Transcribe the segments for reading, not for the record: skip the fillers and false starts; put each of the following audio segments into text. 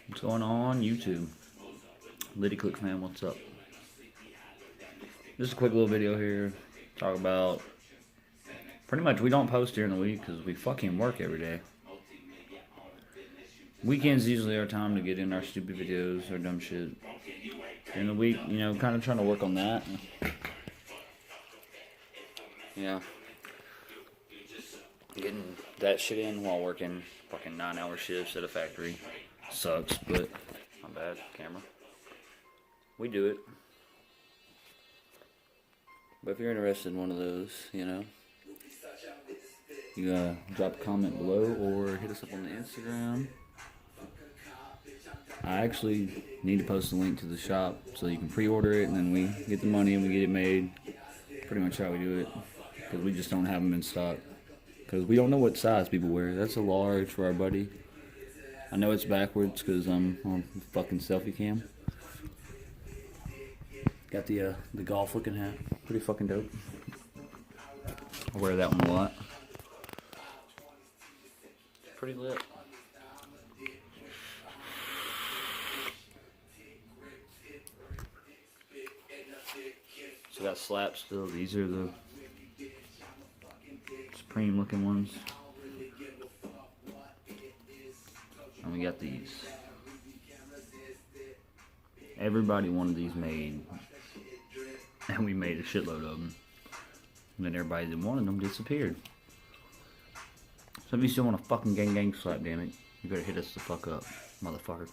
What's going on YouTube? Litty Click fam, what's up? Just a quick little video here. Talk about pretty much we don't post during the week because we fucking work every day. Weekends usually our time to get in our stupid videos or dumb shit. During the week, you know, kind of trying to work on that. Yeah. Getting that shit in while working fucking 9-hour shifts at a factory. Sucks, but not bad, camera. We do it. But if you're interested in one of those, you know, you drop a comment below or hit us up on the Instagram. I actually need to post a link to the shop so you can pre-order it and then we get the money and we get it made. Pretty much how we do it. Because we just don't have them in stock. Because we don't know what size people wear. That's a large for our buddy. I know it's backwards because I'm on fucking selfie cam. Got the golf looking hat. Pretty fucking dope. I wear that one a lot. Pretty lit. So got slaps still. These are the Supreme looking ones. And we got these. Everybody wanted these made. And we made a shitload of them. And then everybody that wanted them disappeared. So if you still want a fucking gang slap, damn it, you better hit us the fuck up, motherfucker.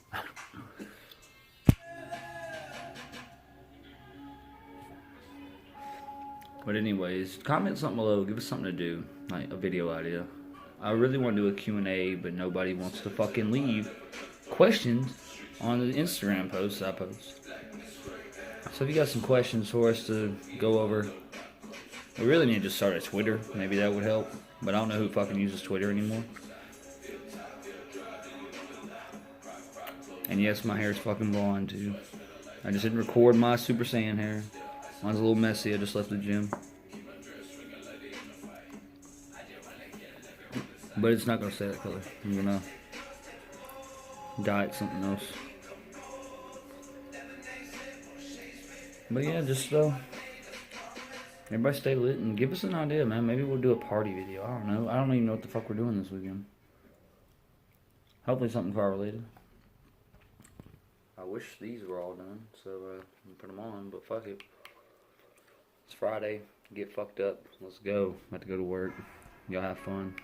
But anyways, comment something below. Give us something to do, like a video idea. I really want to do a Q&A, but nobody wants to fucking leave questions on the Instagram posts I post. So if you got some questions for us to go over, we really need to start a Twitter. Maybe that would help. But I don't know who fucking uses Twitter anymore. And yes, my hair is fucking blonde too. I just didn't record my Super Saiyan hair. Mine's a little messy. I just left the gym. But it's not going to stay that color. I'm going to dye it something else. But yeah, just everybody stay lit and give us an idea, man. Maybe we'll do a party video. I don't know. I don't even know what the fuck we're doing this weekend. Hopefully something car related. I wish these were all done, so I put them on, but fuck it. It's Friday. Get fucked up. Let's go. About to go to work. Y'all have fun.